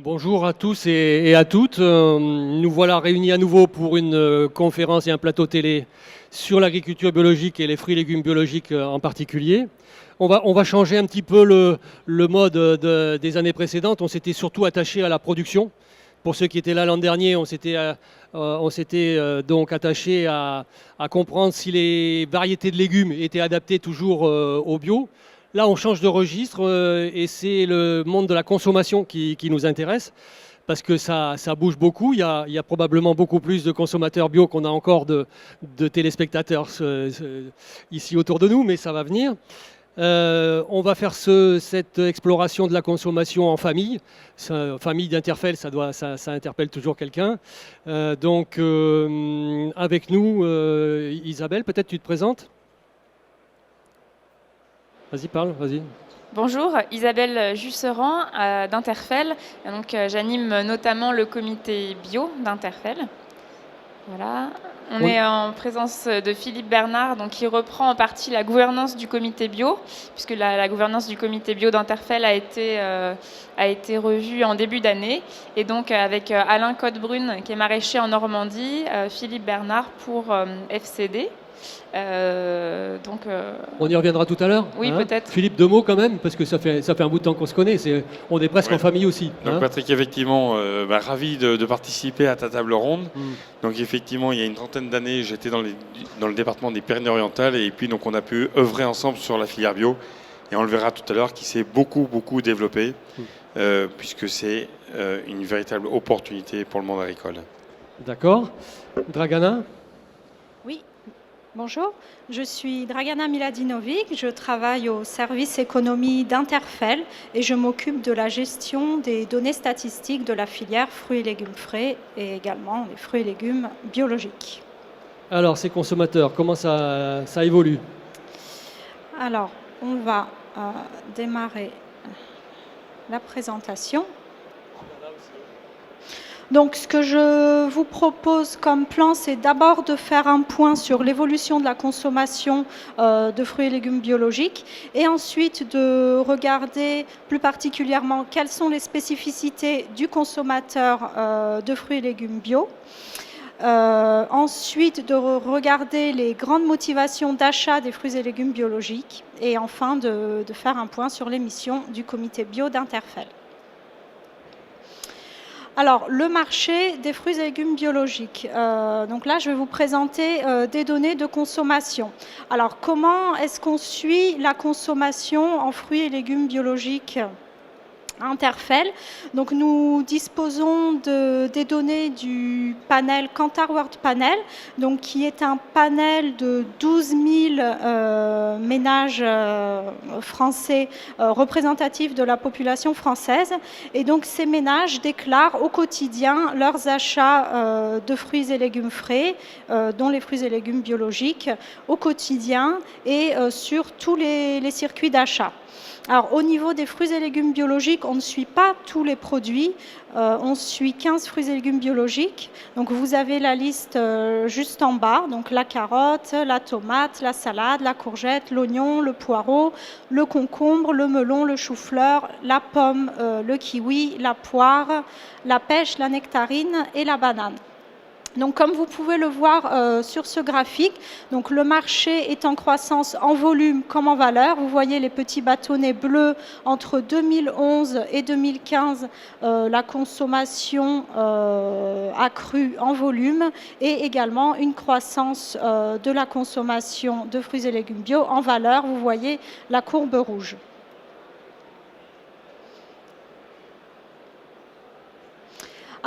Bonjour à tous et à toutes. Nous voilà réunis à nouveau pour une conférence et un plateau télé sur l'agriculture biologique et les fruits et légumes biologiques en particulier. On va changer un petit peu le mode des années précédentes. On s'était surtout attaché à la production. Pour ceux qui étaient là l'an dernier, on s'était donc attaché à comprendre si les variétés de légumes étaient adaptées toujours au bio. Là, on change de registre et c'est le monde de la consommation qui nous intéresse parce que ça bouge beaucoup. Il y a probablement beaucoup plus de consommateurs bio qu'on a encore de téléspectateurs ici autour de nous, mais ça va venir. On va faire cette exploration de la consommation en famille. Famille d'Interfell, ça interpelle toujours quelqu'un. Avec nous, Isabelle, peut-être tu te présentes ? Vas-y, parle, vas-y. Bonjour, Isabelle Jusserand d'Interfell. Donc, j'anime notamment le comité bio d'Interfell. Voilà. On est en présence de Philippe Bernard, donc, qui reprend en partie la gouvernance du comité bio, puisque la gouvernance du comité bio d'Interfell a été revue en début d'année. Et donc, avec Alain Codebrune, qui est maraîcher en Normandie, Philippe Bernard pour FCD. On y reviendra tout à l'heure. Oui, peut-être. Philippe, deux mots quand même, parce que ça fait un bout de temps qu'on se connaît. On est presque en famille aussi. Donc Patrick, effectivement, ravi de participer à ta table ronde. Donc effectivement, il y a une trentaine d'années, j'étais dans le département des Pyrénées-Orientales et puis donc on a pu œuvrer ensemble sur la filière bio. Et on le verra tout à l'heure, qui s'est beaucoup développé, puisque c'est une véritable opportunité pour le monde agricole. D'accord. Dragana ? Oui. Bonjour, je suis Dragana Miladinovic, je travaille au service économie d'Interfell et je m'occupe de la gestion des données statistiques de la filière fruits et légumes frais et également les fruits et légumes biologiques. Alors, ces consommateurs, comment ça évolue ? Alors, on va démarrer la présentation. Donc, ce que je vous propose comme plan, c'est d'abord de faire un point sur l'évolution de la consommation de fruits et légumes biologiques et ensuite de regarder plus particulièrement quelles sont les spécificités du consommateur de fruits et légumes bio. Ensuite, de regarder les grandes motivations d'achat des fruits et légumes biologiques et enfin de faire un point sur les missions du comité bio d'Interfell. Alors, le marché des fruits et légumes biologiques. Donc là, je vais vous présenter des données de consommation. Alors, comment est-ce qu'on suit la consommation en fruits et légumes biologiques à Interfell? Donc, nous disposons des données du panel Kantar World Panel, donc, qui est un panel de 12 000 ménages français représentatifs de la population française. Et donc, ces ménages déclarent au quotidien leurs achats de fruits et légumes frais, dont les fruits et légumes biologiques, au quotidien et sur tous les circuits d'achat. Alors, au niveau des fruits et légumes biologiques, on ne suit pas tous les produits. On suit 15 fruits et légumes biologiques. Donc, vous avez la liste juste en bas. Donc, la carotte, la tomate, la salade, la courgette, l'oignon, le poireau, le concombre, le melon, le chou-fleur, la pomme, le kiwi, la poire, la pêche, la nectarine et la banane. Donc, comme vous pouvez le voir sur ce graphique, donc le marché est en croissance en volume comme en valeur. Vous voyez les petits bâtonnets bleus entre 2011 et 2015, la consommation a cru en volume et également une croissance de la consommation de fruits et légumes bio en valeur. Vous voyez la courbe rouge.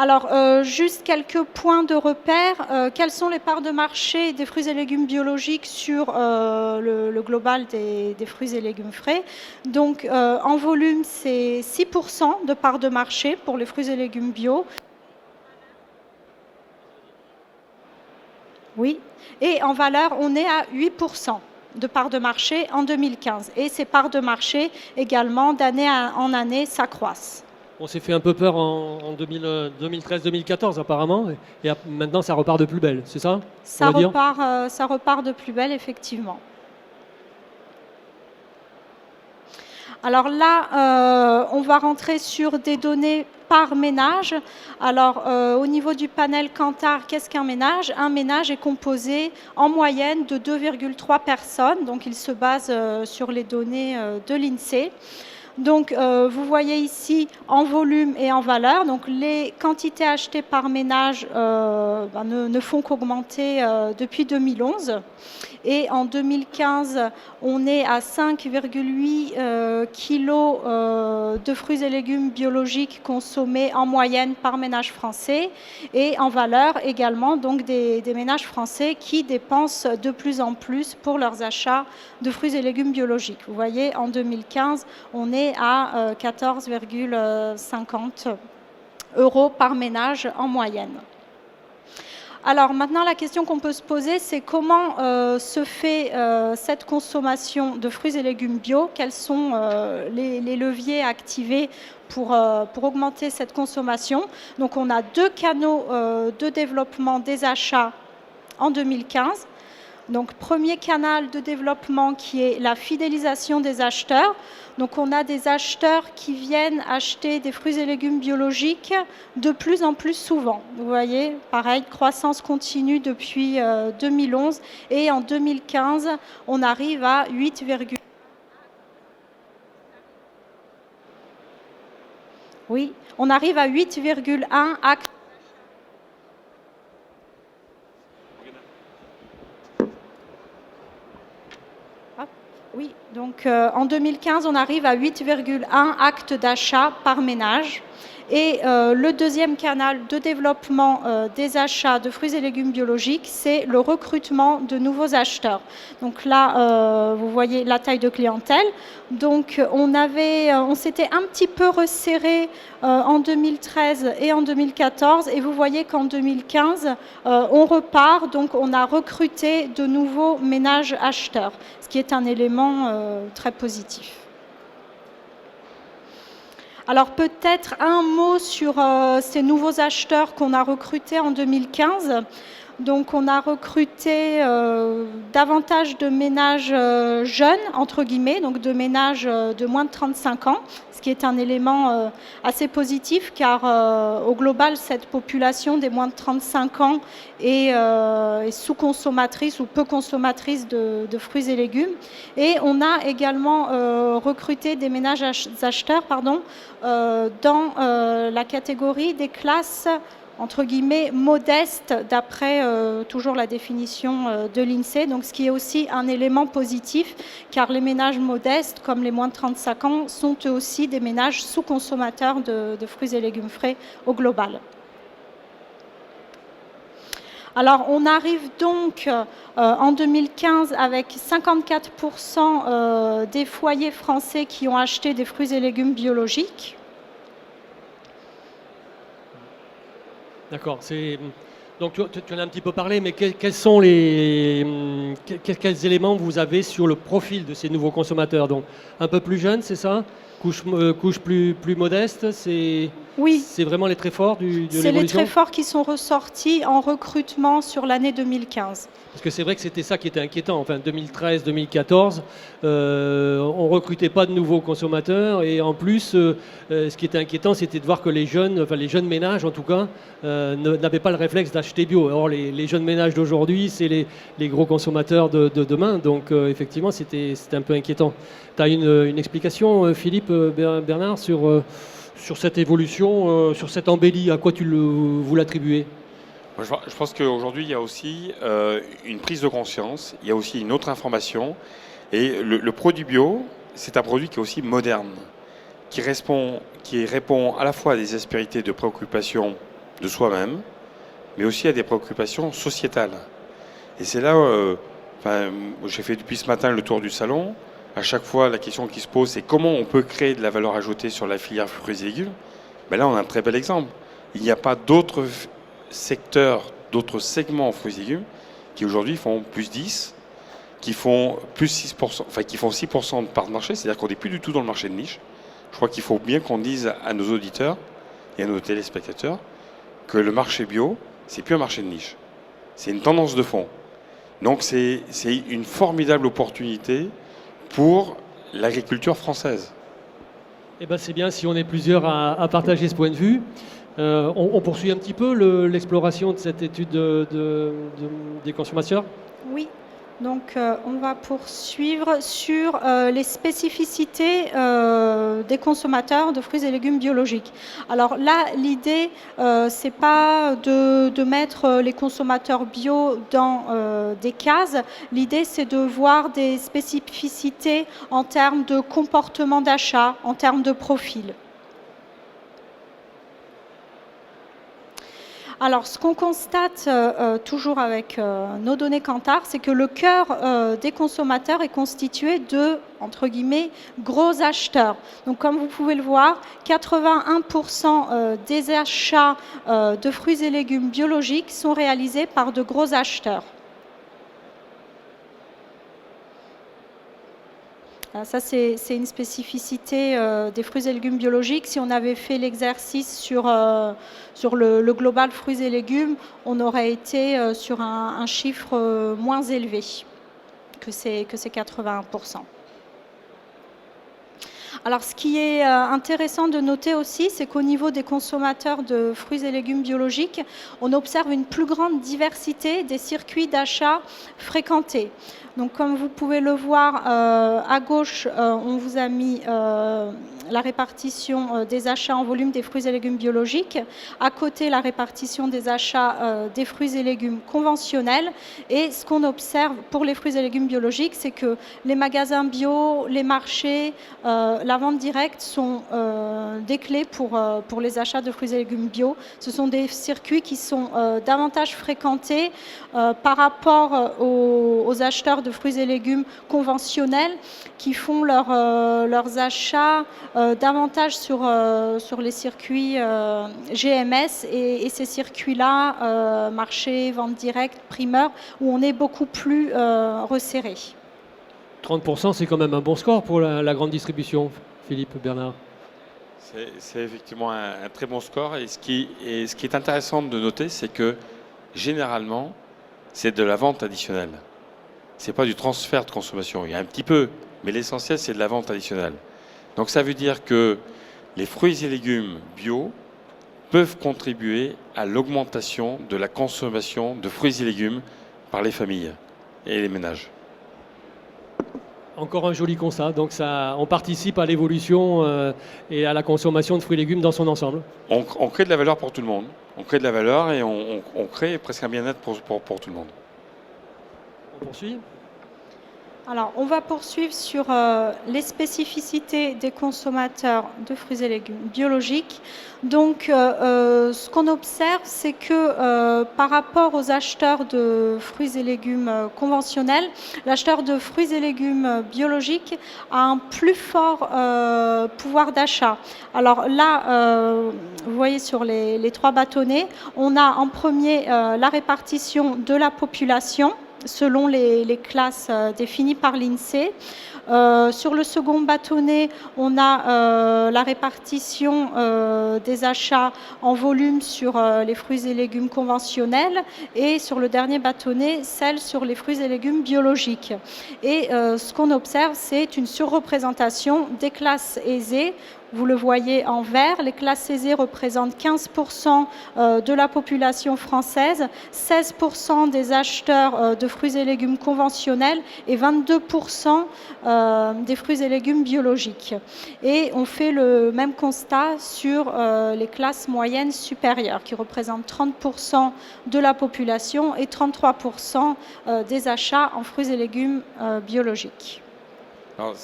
Alors, juste quelques points de repère. Quelles sont les parts de marché des fruits et légumes biologiques sur le global des fruits et légumes frais? Donc, en volume, c'est 6% de parts de marché pour les fruits et légumes bio. Oui. Et en valeur, on est à 8% de parts de marché en 2015. Et ces parts de marché, également, d'année en année, s'accroissent. On s'est fait un peu peur en 2013-2014 apparemment, et maintenant ça repart de plus belle, c'est ça ? Ça repart de plus belle, effectivement. Alors là, on va rentrer sur des données par ménage. Alors, au niveau du panel Kantar, qu'est-ce qu'un ménage? Un ménage est composé en moyenne de 2,3 personnes. Donc, il se base sur les données de l'INSEE. Donc, vous voyez ici en volume et en valeur. Donc, les quantités achetées par ménage ne font qu'augmenter depuis 2011. Et en 2015, on est à 5,8 kilos de fruits et légumes biologiques consommés en moyenne par ménage français. Et en valeur également, donc des ménages français qui dépensent de plus en plus pour leurs achats de fruits et légumes biologiques. Vous voyez, en 2015, on est à 14,50 € par ménage en moyenne. Alors maintenant, la question qu'on peut se poser, c'est comment se fait cette consommation de fruits et légumes bio? Quels sont les leviers activés pour augmenter cette consommation? Donc on a 2 canaux de développement des achats en 2015. Donc, premier canal de développement qui est la fidélisation des acheteurs. Donc, on a des acheteurs qui viennent acheter des fruits et légumes biologiques de plus en plus souvent. Vous voyez, pareil, croissance continue depuis 2011. Et en 2015, on arrive à 8, oui, on arrive à 8,1 actes. Oui, donc en 2015, on arrive à 8,1 actes d'achat par ménage. Et le deuxième canal de développement des achats de fruits et légumes biologiques, c'est le recrutement de nouveaux acheteurs. Donc là, vous voyez la taille de clientèle. Donc on s'était un petit peu resserré en 2013 et en 2014. Et vous voyez qu'en 2015, on repart. Donc on a recruté de nouveaux ménages acheteurs, ce qui est un élément très positif. Alors peut-être un mot sur ces nouveaux acheteurs qu'on a recrutés en 2015. Donc on a recruté davantage de ménages jeunes, entre guillemets, donc de ménages de moins de 35 ans, ce qui est un élément assez positif car au global, cette population des moins de 35 ans est sous-consommatrice ou peu consommatrice de fruits et légumes. Et on a également recruté des ménages acheteurs dans la catégorie des classes entre guillemets modestes d'après toujours la définition de l'INSEE, donc ce qui est aussi un élément positif car les ménages modestes comme les moins de 35 ans sont eux aussi des ménages sous-consommateurs de fruits et légumes frais au global. Alors on arrive donc en 2015 avec 54% des foyers français qui ont acheté des fruits et légumes biologiques. D'accord. Donc tu en as un petit peu parlé, mais quels éléments vous avez sur le profil de ces nouveaux consommateurs? Donc un peu plus jeunes, c'est ça? Couche plus modeste, oui. C'est vraiment les traits forts de l'évolution? C'est les traits forts qui sont ressortis en recrutement sur l'année 2015. Parce que c'est vrai que c'était ça qui était inquiétant. Enfin, 2013-2014, on ne recrutait pas de nouveaux consommateurs. Et en plus, ce qui était inquiétant, c'était de voir que les jeunes ménages, en tout cas, n'avaient pas le réflexe d'acheter bio. Or, les jeunes ménages d'aujourd'hui, c'est les gros consommateurs de demain. Donc, effectivement, c'était un peu inquiétant. Tu as une explication, Philippe, Bernard, sur cette évolution, sur cette embellie? À quoi vous l'attribuez? Je pense qu'aujourd'hui, il y a aussi une prise de conscience, il y a aussi une autre information. Et le produit bio, c'est un produit qui est aussi moderne, qui répond à la fois à des aspérités de préoccupations de soi-même, mais aussi à des préoccupations sociétales. Et c'est là, j'ai fait depuis ce matin le tour du salon. À chaque fois, la question qui se pose, c'est comment on peut créer de la valeur ajoutée sur la filière fruits et légumes. Là, on a un très bel exemple. Il n'y a pas d'autres secteurs, d'autres segments en fruits et légumes qui aujourd'hui font plus 10, qui font plus 6%, qui font 6% de part de marché, c'est-à-dire qu'on n'est plus du tout dans le marché de niche. Je crois qu'il faut bien qu'on dise à nos auditeurs et à nos téléspectateurs que le marché bio, c'est plus un marché de niche. C'est une tendance de fond. Donc c'est une formidable opportunité pour l'agriculture française. Eh ben, c'est bien si on est plusieurs à partager ce point de vue. On poursuit un petit peu l'exploration de cette étude des consommateurs. Oui, donc on va poursuivre sur les spécificités des consommateurs de fruits et légumes biologiques. Alors là, l'idée, c'est pas de mettre les consommateurs bio dans des cases. L'idée, c'est de voir des spécificités en termes de comportement d'achat, en termes de profil. Alors, ce qu'on constate toujours avec nos données Kantar, c'est que le cœur des consommateurs est constitué de, entre guillemets, gros acheteurs. Donc, comme vous pouvez le voir, 81% des achats de fruits et légumes biologiques sont réalisés par de gros acheteurs. Ça, c'est une spécificité des fruits et légumes biologiques. Si on avait fait l'exercice sur le global fruits et légumes, on aurait été sur un chiffre moins élevé que ces 81%. Alors, ce qui est intéressant de noter aussi, c'est qu'au niveau des consommateurs de fruits et légumes biologiques, on observe une plus grande diversité des circuits d'achat fréquentés. Donc, comme vous pouvez le voir, à gauche, on vous a mis la répartition des achats en volume des fruits et légumes biologiques. À côté, la répartition des achats des fruits et légumes conventionnels. Et ce qu'on observe pour les fruits et légumes biologiques, c'est que les magasins bio, les marchés, la vente directe sont des clés pour les achats de fruits et légumes bio. Ce sont des circuits qui sont davantage fréquentés par rapport aux acheteurs de fruits et légumes conventionnels qui font leurs achats davantage sur les circuits GMS et ces circuits-là, marché, vente directe, primeur, où on est beaucoup plus resserré. 30%, c'est quand même un bon score pour la grande distribution, Philippe, Bernard. C'est effectivement un très bon score. Et ce qui est intéressant de noter, c'est que généralement, c'est de la vente additionnelle. Ce n'est pas du transfert de consommation. Il y a un petit peu, mais l'essentiel, c'est de la vente additionnelle. Donc ça veut dire que les fruits et légumes bio peuvent contribuer à l'augmentation de la consommation de fruits et légumes par les familles et les ménages. Encore un joli constat. Donc on participe à l'évolution et à la consommation de fruits et légumes dans son ensemble. On crée de la valeur pour tout le monde. On crée de la valeur et on crée presque un bien-être pour tout le monde. On poursuit ? Alors, on va poursuivre sur les spécificités des consommateurs de fruits et légumes biologiques. Donc, ce qu'on observe, c'est que par rapport aux acheteurs de fruits et légumes conventionnels, l'acheteur de fruits et légumes biologiques a un plus fort pouvoir d'achat. Alors là, vous voyez sur les trois bâtonnets, on a en premier la répartition de la population selon les classes définies par l'INSEE. Sur le second bâtonnet, on a la répartition des achats en volume sur les fruits et légumes conventionnels et sur le dernier bâtonnet, celle sur les fruits et légumes biologiques. Et ce qu'on observe, c'est une surreprésentation des classes aisées. Vous le voyez en vert, les classes aisées représentent 15% de la population française, 16% des acheteurs de fruits et légumes conventionnels et 22% des fruits et légumes biologiques. Et on fait le même constat sur les classes moyennes supérieures qui représentent 30% de la population et 33% des achats en fruits et légumes biologiques. Alors,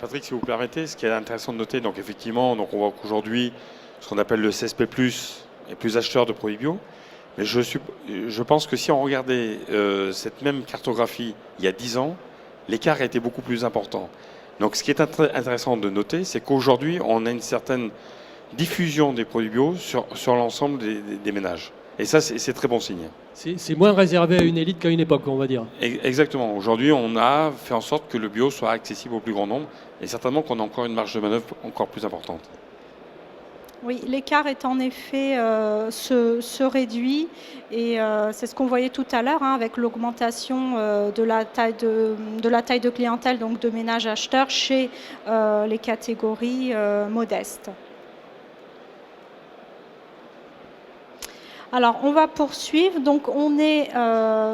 Patrick, si vous permettez, ce qui est intéressant de noter, donc effectivement, on voit qu'aujourd'hui, ce qu'on appelle le CSP+, est plus acheteur de produits bio. Mais je pense que si on regardait cette même cartographie il y a 10 ans, l'écart a été beaucoup plus important. Donc ce qui est intéressant de noter, c'est qu'aujourd'hui, on a une certaine diffusion des produits bio sur l'ensemble des ménages. Et ça, c'est très bon signe. C'est moins réservé à une élite qu'à une époque, on va dire. Exactement. Aujourd'hui, on a fait en sorte que le bio soit accessible au plus grand nombre et certainement qu'on a encore une marge de manœuvre encore plus importante. Oui, l'écart est en effet se réduit et c'est ce qu'on voyait tout à l'heure avec l'augmentation de la taille de clientèle, donc de ménages acheteurs chez les catégories modestes. Alors, on va poursuivre. Donc, on est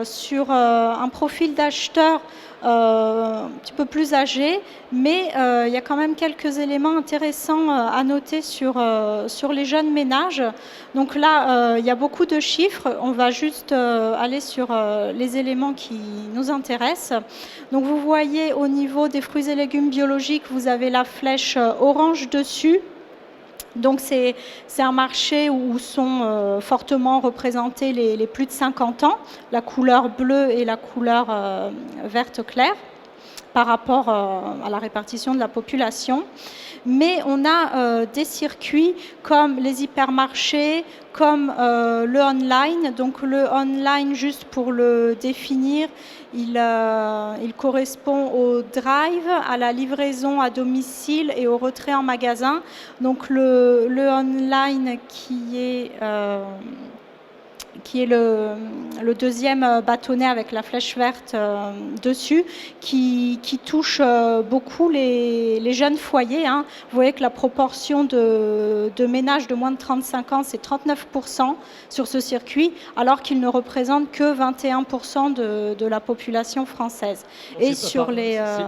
sur un profil d'acheteur un petit peu plus âgé, mais il y a quand même quelques éléments intéressants à noter sur les jeunes ménages. Donc là, il y a beaucoup de chiffres. On va juste aller sur les éléments qui nous intéressent. Donc, vous voyez au niveau des fruits et légumes biologiques, vous avez la flèche orange dessus. Donc c'est un marché où sont fortement représentés les plus de 50 ans, la couleur bleue et la couleur verte claire par rapport à la répartition de la population. Mais on a des circuits comme les hypermarchés, comme le online. Donc le online, juste pour le définir, il correspond au drive, à la livraison à domicile et au retrait en magasin. Donc le online qui est le deuxième bâtonnet avec la flèche verte dessus, qui touche beaucoup les jeunes foyers. Hein. Vous voyez que la proportion de ménages de moins de 35 ans, c'est 39% sur ce circuit, alors qu'il ne représente que 21% de la population française. Et sur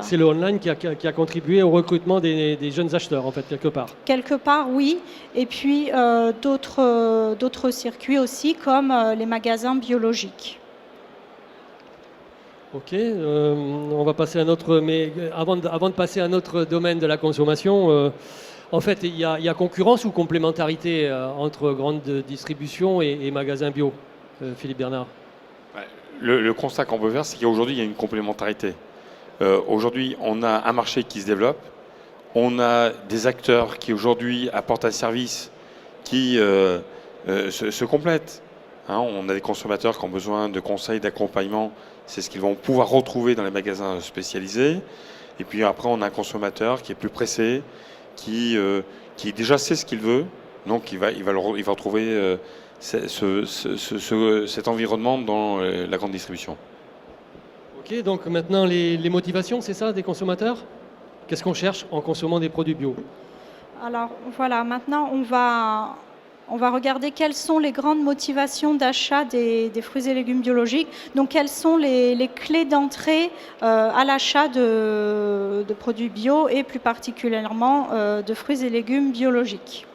c'est le online qui a contribué au recrutement des jeunes acheteurs, en fait, quelque part. Quelque part, oui. Et puis d'autres circuits aussi, comme les magasins biologiques. Ok, on va passer à un autre, mais avant de passer à un autre domaine de la consommation, en fait, il y a concurrence ou complémentarité entre grande distribution et magasins bio, Philippe Bernard? Le constat qu'on peut faire, c'est qu'aujourd'hui, il y a une complémentarité. Aujourd'hui, on a un marché qui se développe, on a des acteurs qui aujourd'hui apportent un service qui se complètent. Hein, on a des consommateurs qui ont besoin de conseils, d'accompagnement. C'est ce qu'ils vont pouvoir retrouver dans les magasins spécialisés. Et puis après, on a un consommateur qui est plus pressé, qui déjà sait ce qu'il veut. Donc, il va retrouver cet environnement dans la grande distribution. Ok, donc maintenant, les motivations, c'est ça, des consommateurs? Qu'est-ce qu'on cherche en consommant des produits bio? Alors, voilà, maintenant, on va regarder quelles sont les grandes motivations d'achat des fruits et légumes biologiques. Donc, quelles sont les clés d'entrée à l'achat de produits bio et plus particulièrement de fruits et légumes biologiques.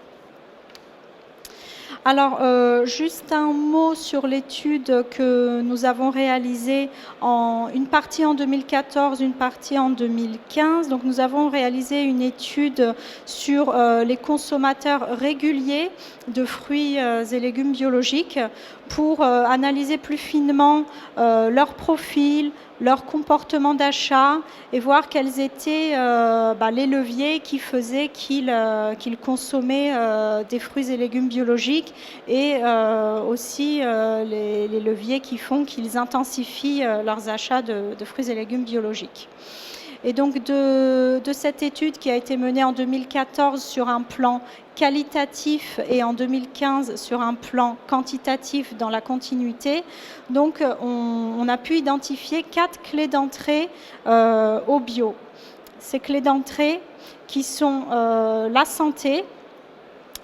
Alors, juste un mot sur l'étude que nous avons réalisée, une partie en 2014, une partie en 2015. Donc, nous avons réalisé une étude sur les consommateurs réguliers de fruits et légumes biologiques pour analyser plus finement leur profil, leur comportement d'achat et voir quels étaient les leviers qui faisaient qu'ils consommaient des fruits et légumes biologiques et aussi les leviers qui font qu'ils intensifient leurs achats de fruits et légumes biologiques. Et donc de cette étude qui a été menée en 2014 sur un plan qualitatif et en 2015 sur un plan quantitatif dans la continuité, donc on a pu identifier 4 clés d'entrée au bio. Ces clés d'entrée qui sont la santé.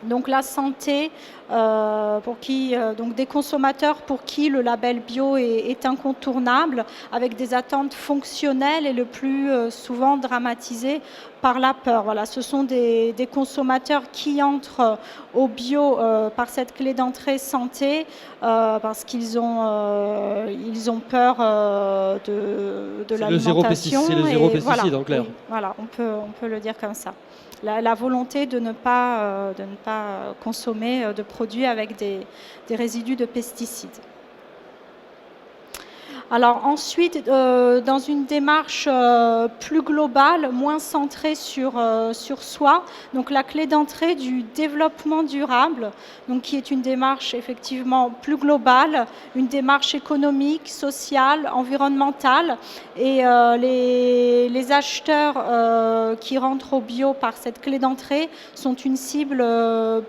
Donc la santé, donc des consommateurs pour qui le label bio est incontournable, avec des attentes fonctionnelles et le plus souvent dramatisées par la peur. Voilà, ce sont des consommateurs qui entrent au bio par cette clé d'entrée santé parce qu'ils ont peur de l'alimentation. C'est le zéro pesticide en clair. Oui, voilà, on peut le dire comme ça. La volonté de ne pas consommer de produits avec des résidus de pesticides. Alors ensuite, dans une démarche plus globale, moins centrée sur soi, donc la clé d'entrée du développement durable, donc qui est une démarche effectivement plus globale, une démarche économique, sociale, environnementale, et les acheteurs qui rentrent au bio par cette clé d'entrée sont une cible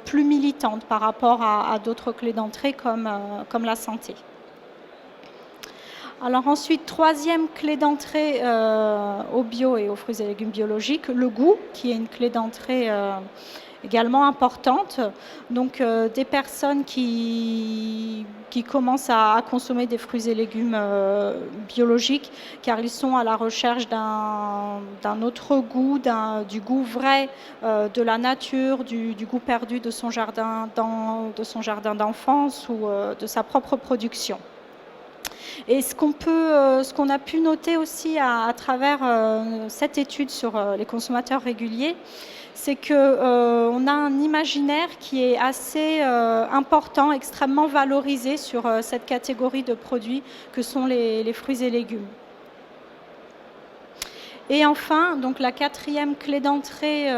plus militante par rapport à d'autres clés d'entrée comme la santé. Alors ensuite, troisième clé d'entrée au bio et aux fruits et légumes biologiques, le goût, qui est une clé d'entrée également importante. Donc des personnes qui commencent à consommer des fruits et légumes biologiques, car ils sont à la recherche d'un autre goût, du goût vrai de la nature, du goût perdu de son jardin d'enfance ou de sa propre production. Et ce qu'on a pu noter aussi à travers cette étude sur les consommateurs réguliers, c'est qu'on a un imaginaire qui est assez important, extrêmement valorisé sur cette catégorie de produits que sont les fruits et légumes. Et enfin, donc la quatrième clé d'entrée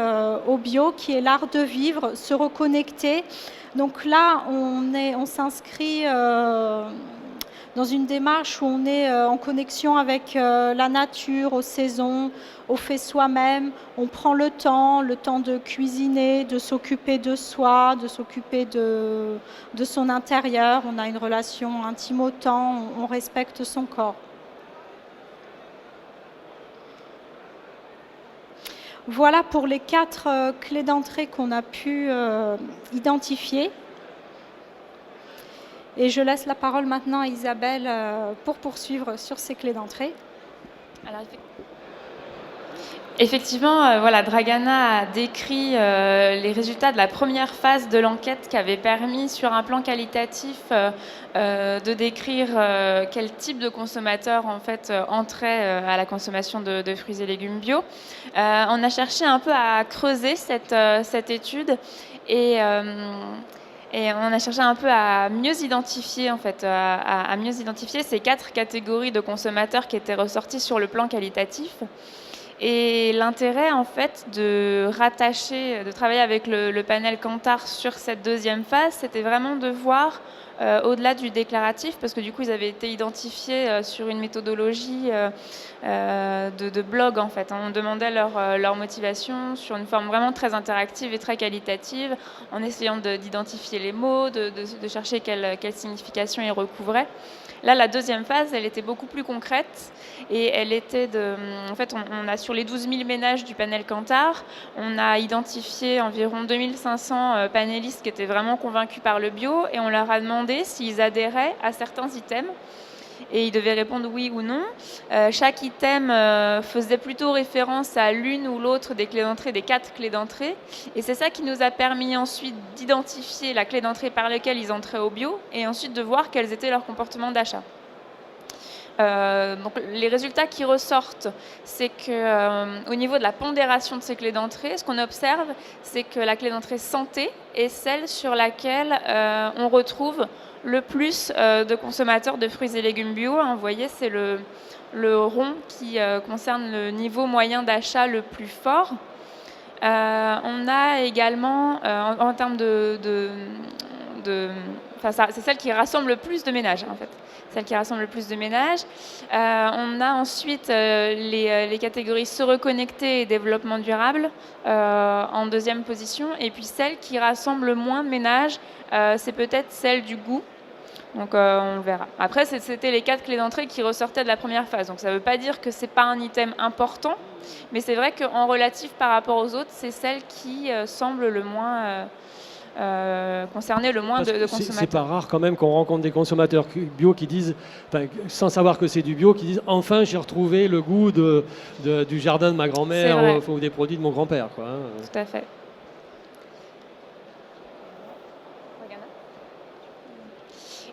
au bio, qui est l'art de vivre, se reconnecter. Donc là, on s'inscrit dans une démarche où on est en connexion avec la nature, aux saisons, au fait soi-même. On prend le temps de cuisiner, de s'occuper de soi, de s'occuper de son intérieur. On a une relation intime au temps, on respecte son corps. Voilà pour les 4 clés d'entrée qu'on a pu identifier. Et je laisse la parole maintenant à Isabelle pour poursuivre sur ces clés d'entrée. Alors, effectivement, voilà, Dragana a décrit les résultats de la première phase de l'enquête qui avait permis, sur un plan qualitatif, de décrire quel type de consommateurs en fait entrait à la consommation de fruits et légumes bio. On a cherché un peu à creuser cette étude et on a cherché un peu à mieux identifier, en fait, à mieux identifier ces 4 catégories de consommateurs qui étaient ressortis sur le plan qualitatif. Et l'intérêt, en fait, de travailler avec le panel Kantar sur cette deuxième phase, c'était vraiment de voir au-delà du déclaratif, parce que du coup, ils avaient été identifiés sur une méthodologie de blog, en fait. On demandait leur motivation sur une forme vraiment très interactive et très qualitative, en essayant d'identifier les mots, de chercher quelle signification ils recouvraient. Là, la deuxième phase, elle était beaucoup plus concrète et elle était en fait, on a sur les 12 000 ménages du panel Kantar, on a identifié environ 2500 panélistes qui étaient vraiment convaincus par le bio et on leur a demandé s'ils adhéraient à certains items. Et ils devaient répondre oui ou non. Chaque item faisait plutôt référence à l'une ou l'autre des clés d'entrée, des 4 clés d'entrée. Et c'est ça qui nous a permis ensuite d'identifier la clé d'entrée par laquelle ils entraient au bio et ensuite de voir quels étaient leurs comportements d'achat. Donc les résultats qui ressortent, c'est qu'au niveau de la pondération de ces clés d'entrée, ce qu'on observe, c'est que la clé d'entrée santé est celle sur laquelle on retrouve le plus de consommateurs de fruits et légumes bio. Vous voyez, c'est le rond qui concerne le niveau moyen d'achat le plus fort. On a également, en termes c'est celle qui rassemble le plus de ménages, en fait. Celle qui rassemble le plus de ménages. On a ensuite les catégories se reconnecter et développement durable en deuxième position. Et puis celle qui rassemble le moins de ménages, c'est peut-être celle du goût. Donc on le verra. Après, c'était les 4 clés d'entrée qui ressortaient de la première phase. Donc ça ne veut pas dire que ce n'est pas un item important, mais c'est vrai qu'en relatif par rapport aux autres, c'est celle qui semble le moins concerner le moins de consommateurs. C'est pas rare quand même qu'on rencontre des consommateurs bio qui disent, sans savoir que c'est du bio, qui disent « enfin j'ai retrouvé le goût du jardin de ma grand-mère ou des produits de mon grand-père ». Tout à fait.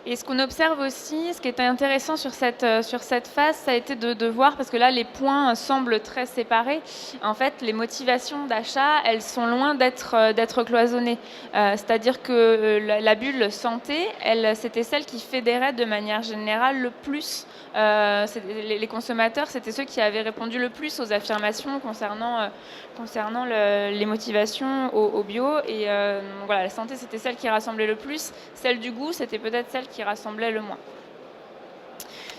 Et ce qu'on observe aussi, ce qui était intéressant sur cette phase, ça a été de voir, parce que là, les points semblent très séparés. En fait, les motivations d'achat, elles sont loin d'être cloisonnées. C'est-à-dire que la bulle santé, c'était celle qui fédérait de manière générale le plus. Les consommateurs, c'était ceux qui avaient répondu le plus aux affirmations concernant les motivations au bio. Et voilà, la santé, c'était celle qui rassemblait le plus. Celle du goût, c'était peut-être celle qui rassemblait le moins.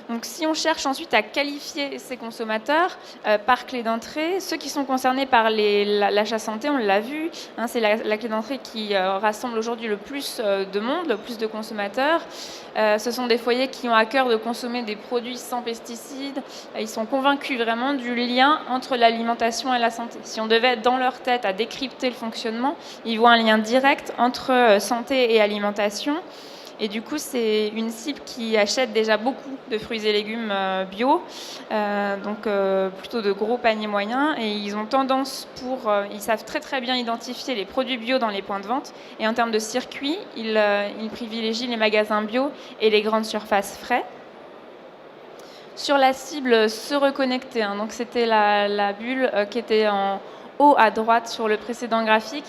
Donc, si on cherche ensuite à qualifier ces consommateurs par clé d'entrée, ceux qui sont concernés par l'achat santé, on l'a vu, hein, c'est la clé d'entrée qui rassemble aujourd'hui le plus de monde, le plus de consommateurs. Ce sont des foyers qui ont à cœur de consommer des produits sans pesticides. Ils sont convaincus vraiment du lien entre l'alimentation et la santé. Si on devait, dans leur tête, à décrypter le fonctionnement, ils voient un lien direct entre santé et alimentation. Et du coup, c'est une cible qui achète déjà beaucoup de fruits et légumes bio, donc plutôt de gros paniers moyens. Et ils ont tendance ils savent très très bien identifier les produits bio dans les points de vente. Et en termes de circuit, ils privilégient les magasins bio et les grandes surfaces frais. Sur la cible se reconnecter, hein, donc c'était la bulle qui était en haut à droite sur le précédent graphique.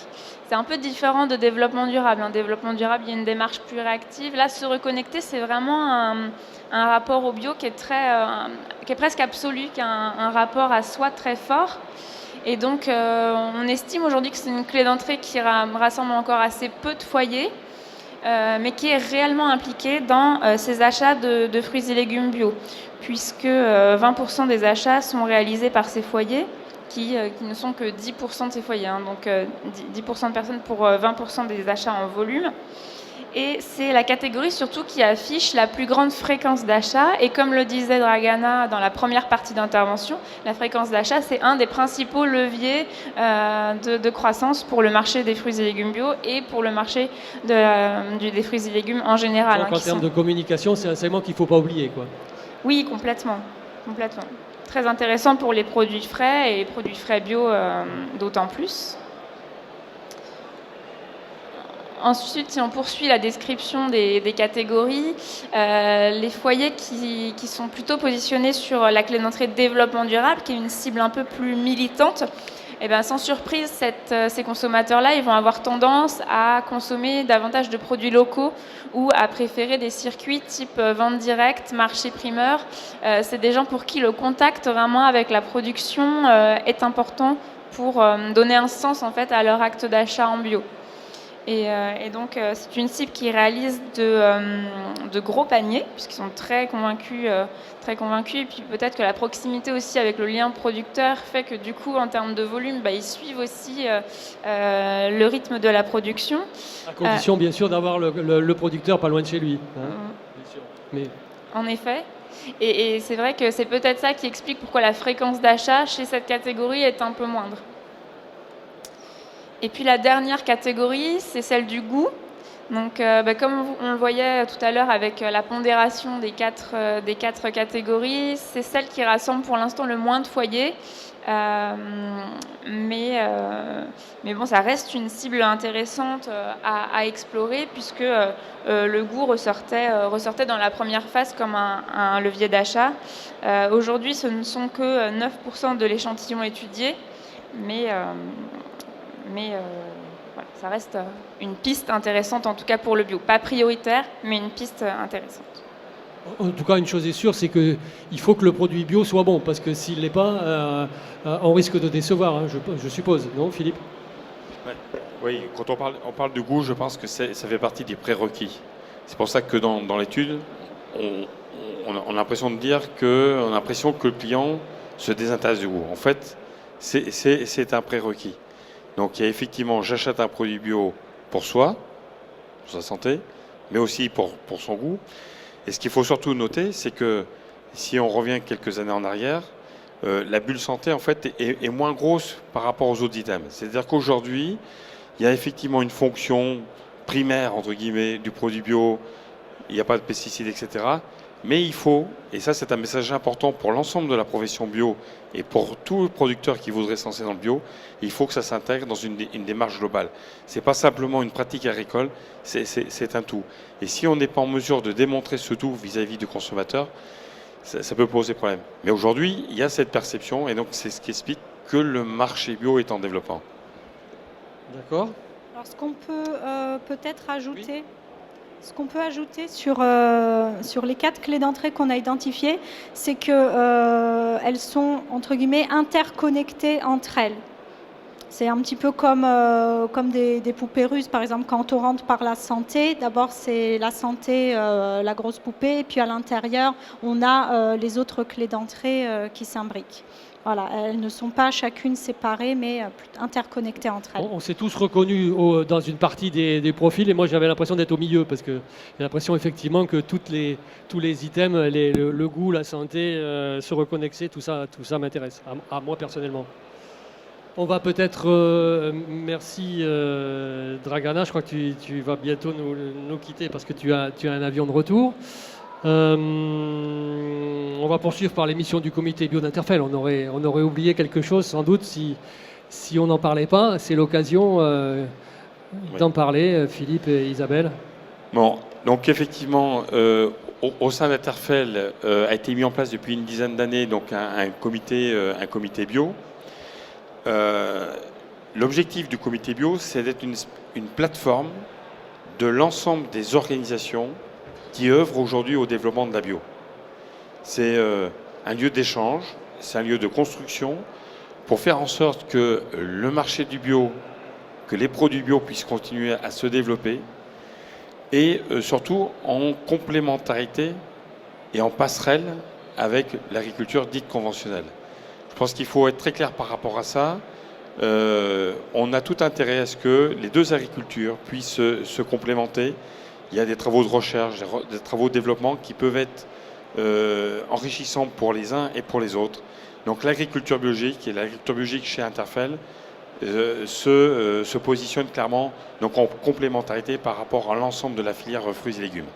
C'est un peu différent de développement durable. En développement durable, il y a une démarche plus réactive. Là, se reconnecter, c'est vraiment un rapport au bio qui est presque absolu, qui a un rapport à soi très fort. Et donc, on estime aujourd'hui que c'est une clé d'entrée qui rassemble encore assez peu de foyers, mais qui est réellement impliquée dans ces achats de fruits et légumes bio, puisque 20% des achats sont réalisés par ces foyers, qui ne sont que 10% de ces foyers, hein, donc 10% de personnes pour 20% des achats en volume. Et c'est la catégorie surtout qui affiche la plus grande fréquence d'achat. Et comme le disait Dragana dans la première partie d'intervention, la fréquence d'achat, c'est un des principaux leviers de croissance pour le marché des fruits et légumes bio et pour le marché des fruits et légumes en général. Donc, en termes de communication, c'est un segment qu'il ne faut pas oublier, quoi. Oui, complètement. Très intéressant pour les produits frais et les produits frais bio d'autant plus. Ensuite, si on poursuit la description des catégories, les foyers qui sont plutôt positionnés sur la clé d'entrée de développement durable, qui est une cible un peu plus militante, eh bien, sans surprise, ces consommateurs-là, ils vont avoir tendance à consommer davantage de produits locaux ou à préférer des circuits type vente directe, marché primeur. C'est des gens pour qui le contact vraiment avec la production est important pour donner un sens en fait à leur acte d'achat en bio. Et donc, c'est une cible qui réalise de gros paniers, puisqu'ils sont très convaincus. Et puis peut-être que la proximité aussi avec le lien producteur fait que du coup, en termes de volume, ils suivent aussi le rythme de la production. À condition, bien sûr, d'avoir le producteur pas loin de chez lui. Hein, bien sûr. Mais... En effet. Et c'est vrai que c'est peut-être ça qui explique pourquoi la fréquence d'achat chez cette catégorie est un peu moindre. Et puis la dernière catégorie, c'est celle du goût. Donc, comme on le voyait tout à l'heure avec la pondération des quatre catégories, c'est celle qui rassemble pour l'instant le moins de foyers. Mais bon, ça reste une cible intéressante à explorer puisque le goût ressortait dans la première phase comme un levier d'achat. Aujourd'hui, ce ne sont que 9% de l'échantillon étudié, mais voilà, ça reste une piste intéressante, en tout cas pour le bio. Pas prioritaire, mais une piste intéressante. En tout cas, une chose est sûre, c'est qu'il faut que le produit bio soit bon, parce que s'il ne l'est pas, on risque de décevoir, hein, je suppose. Non, Philippe ? Oui, quand on parle de goût, je pense que ça fait partie des prérequis. C'est pour ça que dans l'étude, on a l'impression de dire on a l'impression que le client se désintéresse du goût. En fait, c'est un prérequis. Donc, il y a effectivement, j'achète un produit bio pour soi, pour sa santé, mais aussi pour son goût. Et ce qu'il faut surtout noter, c'est que si on revient quelques années en arrière, la bulle santé, en fait, est moins grosse par rapport aux autres items. C'est-à-dire qu'aujourd'hui, il y a effectivement une fonction primaire, entre guillemets, du produit bio, il n'y a pas de pesticides, etc. Mais il faut, et ça c'est un message important pour l'ensemble de la profession bio et pour tout producteur qui voudrait se lancer dans le bio, il faut que ça s'intègre dans une démarche globale. Ce n'est pas simplement une pratique agricole, c'est un tout. Et si on n'est pas en mesure de démontrer ce tout vis-à-vis du consommateur, ça peut poser problème. Mais aujourd'hui, il y a cette perception et donc c'est ce qui explique que le marché bio est en développement. D'accord. Alors, ce qu'on peut peut-être ajouter, ce qu'on peut ajouter sur les 4 clés d'entrée qu'on a identifiées, c'est qu'elles sont, entre guillemets, interconnectées entre elles. C'est un petit peu comme des poupées russes, par exemple, quand on rentre par la santé. D'abord, c'est la santé, la grosse poupée, et puis à l'intérieur, on a les autres clés d'entrée qui s'imbriquent. Voilà, elles ne sont pas chacune séparées, mais interconnectées entre elles. On s'est tous reconnus dans une partie des profils, et moi j'avais l'impression d'être au milieu, parce que j'ai l'impression effectivement que tous les items, le goût, la santé, se reconnecter, tout ça m'intéresse, à moi personnellement. On va peut-être, merci Dragana, je crois que tu vas bientôt nous quitter parce que tu as un avion de retour. On va poursuivre par l'émission du comité bio d'Interfel. On aurait oublié quelque chose sans doute si on n'en parlait pas. C'est l'occasion d'en parler, Philippe et Isabelle. Bon, donc effectivement, au sein d'Interfel a été mis en place depuis une dizaine d'années donc un comité bio. L'objectif du comité bio, c'est d'être une plateforme de l'ensemble des organisations qui œuvrent aujourd'hui au développement de la bio. C'est un lieu d'échange, c'est un lieu de construction pour faire en sorte que le marché du bio, que les produits bio puissent continuer à se développer et surtout en complémentarité et en passerelle avec l'agriculture dite conventionnelle. Je pense qu'il faut être très clair par rapport à ça. On a tout intérêt à ce que les deux agricultures puissent se complémenter. Il y a des travaux de recherche, des travaux de développement qui peuvent être enrichissants pour les uns et pour les autres. Donc l'agriculture biologique et l'agriculture biologique chez Interfel se positionnent clairement donc en complémentarité par rapport à l'ensemble de la filière fruits et légumes.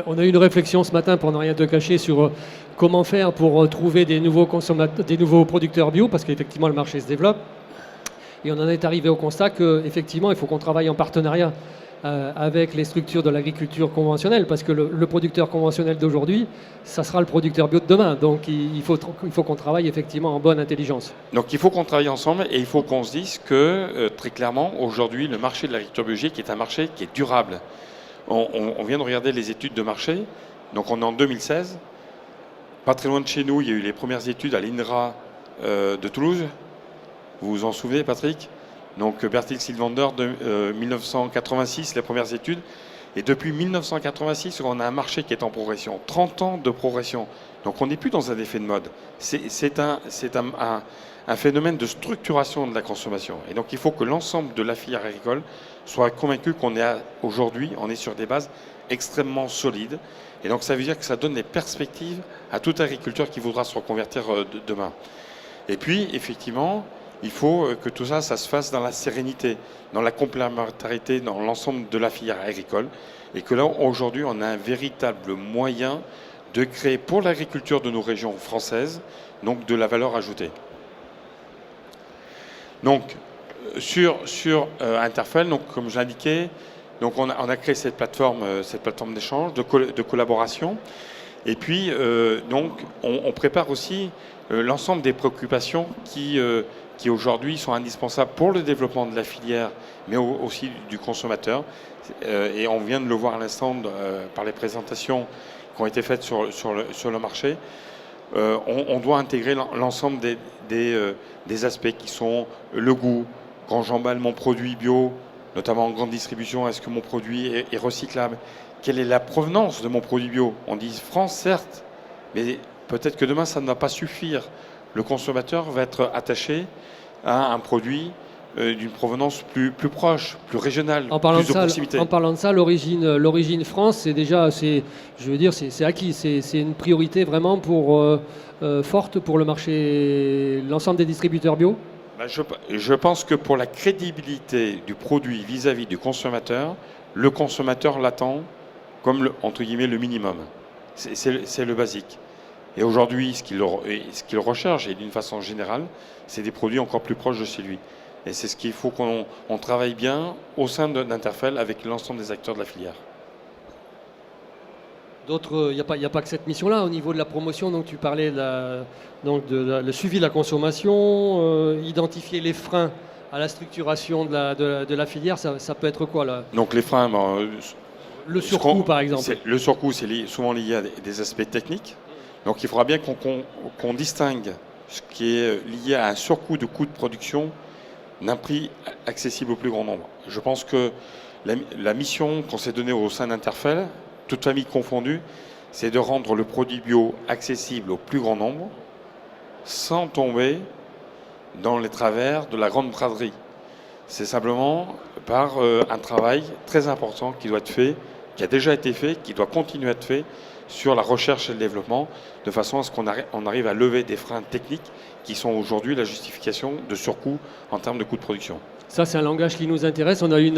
On a eu une réflexion ce matin, pour ne rien te cacher, sur comment faire pour trouver des nouveaux producteurs bio, parce qu'effectivement le marché se développe. Et on en est arrivé au constat qu'effectivement, il faut qu'on travaille en partenariat avec les structures de l'agriculture conventionnelle, parce que le producteur conventionnel d'aujourd'hui, ça sera le producteur bio de demain. Donc il faut qu'on travaille effectivement en bonne intelligence. Donc il faut qu'on travaille ensemble et il faut qu'on se dise que très clairement, aujourd'hui, le marché de l'agriculture biologique est un marché qui est durable. On vient de regarder les études de marché, donc on est en 2016. Pas très loin de chez nous, il y a eu les premières études à l'INRA de Toulouse. Vous vous en souvenez, Patrick ? Donc Bertil Sylvander, de 1986, les premières études. Et depuis 1986, on a un marché qui est en progression. 30 ans de progression. Donc on n'est plus dans un effet de mode. C'est un phénomène de structuration de la consommation. Et donc il faut que l'ensemble de la filière agricole soit convaincu qu'on est aujourd'hui, on est sur des bases extrêmement solides. Et donc ça veut dire que ça donne des perspectives à tout agriculteur qui voudra se reconvertir demain. Et puis, effectivement, il faut que tout ça se fasse dans la sérénité, dans la complémentarité, dans l'ensemble de la filière agricole. Et que là, aujourd'hui, on a un véritable moyen de créer pour l'agriculture de nos régions françaises, donc de la valeur ajoutée. Donc, sur Interfel, donc, comme je l'indiquais, donc on a créé cette plateforme d'échange, de collaboration. Et puis, donc, on prépare aussi l'ensemble des préoccupations qui aujourd'hui sont indispensables pour le développement de la filière, mais aussi du consommateur. Et on vient de le voir à l'instant par les présentations qui ont été faites sur le marché. On doit intégrer l'ensemble des aspects qui sont le goût. Quand j'emballe mon produit bio, notamment en grande distribution, est-ce que mon produit est recyclable ? Quelle est la provenance de mon produit bio ? On dit France, certes, mais peut-être que demain, ça ne va pas suffire. Le consommateur va être attaché à un produit d'une provenance plus proche, plus régionale, plus de proximité. En parlant de ça, l'origine France, c'est déjà, c'est acquis. C'est une priorité vraiment forte pour le marché, l'ensemble des distributeurs bio. Je pense que pour la crédibilité du produit vis-à-vis du consommateur, le consommateur l'attend comme, entre guillemets, le minimum. C'est le basique. Et aujourd'hui, ce qu'il recherche, et d'une façon générale, c'est des produits encore plus proches de chez lui. Et c'est ce qu'il faut qu'on travaille bien au sein d'Interfell avec l'ensemble des acteurs de la filière. D'autres, il n'y a pas que cette mission-là. Au niveau de la promotion, donc tu parlais le suivi de la consommation, identifier les freins à la structuration de la filière, ça peut être quoi là? Donc les freins, le surcoût par exemple. Le surcoût, c'est souvent lié à des aspects techniques. Donc il faudra bien qu'on distingue ce qui est lié à un surcoût de coût de production d'un prix accessible au plus grand nombre. Je pense que la mission qu'on s'est donnée au sein d'Interfell, toute famille confondue, c'est de rendre le produit bio accessible au plus grand nombre sans tomber dans les travers de la grande braderie. C'est simplement par un travail très important qui doit être fait, qui a déjà été fait, qui doit continuer à être fait sur la recherche et le développement, de façon à ce qu'on arrive à lever des freins techniques qui sont aujourd'hui la justification de surcoût en termes de coût de production. Ça, c'est un langage qui nous intéresse. On a eu,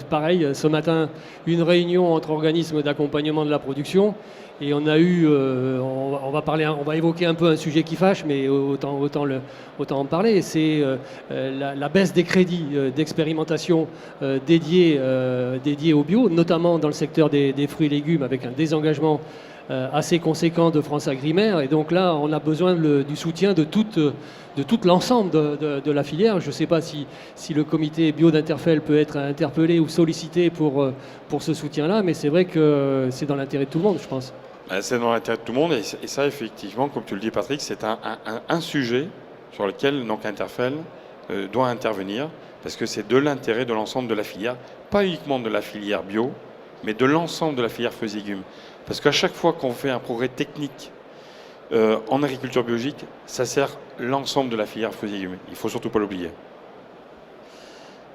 pareil, ce matin, une réunion entre organismes d'accompagnement de la production. Et on a eu, on va évoquer un peu un sujet qui fâche, mais autant en parler. C'est la baisse des crédits d'expérimentation dédiés au bio, notamment dans le secteur des fruits et légumes, avec un désengagement assez conséquent de France Agrimaire. Et donc là, on a besoin du soutien de tout l'ensemble de la filière. Je ne sais pas si le comité bio d'Interfell peut être interpellé ou sollicité pour ce soutien-là, mais c'est vrai que c'est dans l'intérêt de tout le monde, je pense. C'est dans l'intérêt de tout le monde, et ça, effectivement, comme tu le dis, Patrick, c'est un sujet sur lequel donc, Interfell doit intervenir, parce que c'est de l'intérêt de l'ensemble de la filière, pas uniquement de la filière bio, mais de l'ensemble de la filière fruits et légumes. Parce qu'à chaque fois qu'on fait un progrès technique en agriculture biologique, ça sert l'ensemble de la filière fruits et légumes. Il ne faut surtout pas l'oublier.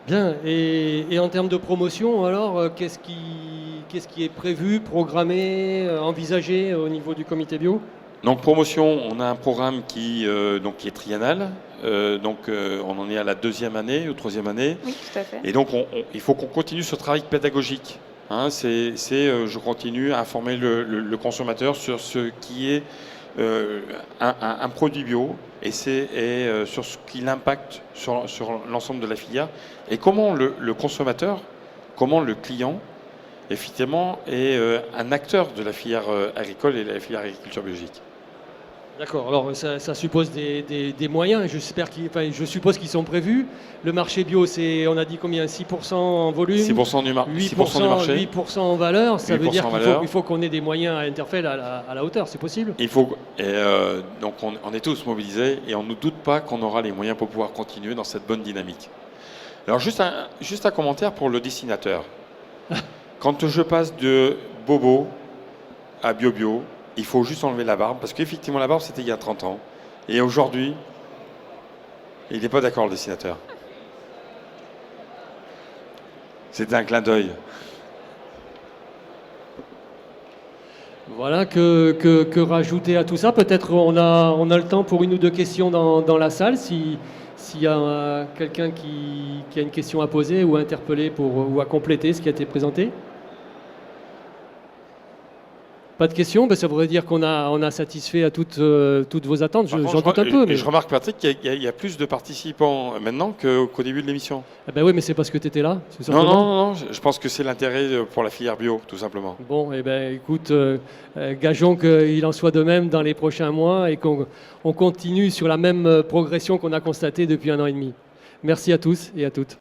Bien, et en termes de promotion, alors, qu'est-ce qui est prévu, programmé, envisagé au niveau du comité bio? Donc promotion, on a un programme qui est triennal, on en est à la 2e année ou 3e année. Oui, tout à fait. Et donc il faut qu'on continue ce travail pédagogique. Hein, je continue à informer le consommateur sur ce qui est un produit bio et sur ce qu'il impacte sur l'ensemble de la filière et comment le consommateur, comment le client, effectivement, est un acteur de la filière agricole et de la filière agriculture biologique. D'accord, alors ça suppose des moyens, je suppose qu'ils sont prévus. Le marché bio, on a dit combien? 6% en volume, 6% du marché, 8% en valeur, ça veut dire qu'il faut qu'on ait des moyens à Interfell à la hauteur, c'est possible? Donc on est tous mobilisés et on ne doute pas qu'on aura les moyens pour pouvoir continuer dans cette bonne dynamique. Alors juste un commentaire pour le dessinateur. Quand je passe de bobo à bio, il faut juste enlever la barbe, parce qu'effectivement la barbe c'était il y a 30 ans. Et aujourd'hui, il n'est pas d'accord le dessinateur. C'était un clin d'œil. Voilà, que rajouter à tout ça? Peut-être on a le temps pour une ou deux questions dans la salle, s'il y a quelqu'un qui a une question à poser ou à interpeller ou à compléter ce qui a été présenté. Pas de questions, ça voudrait dire qu'on a satisfait à toutes vos attentes. J'en doute un peu. Mais je remarque, Patrick, qu'il y a plus de participants maintenant qu'au début de l'émission. Oui, mais c'est parce que tu étais là. Non, je pense que c'est l'intérêt pour la filière bio, tout simplement. Bon, écoute, gageons qu'il en soit de même dans les prochains mois et qu'on continue sur la même progression qu'on a constatée depuis 1 an et demi. Merci à tous et à toutes.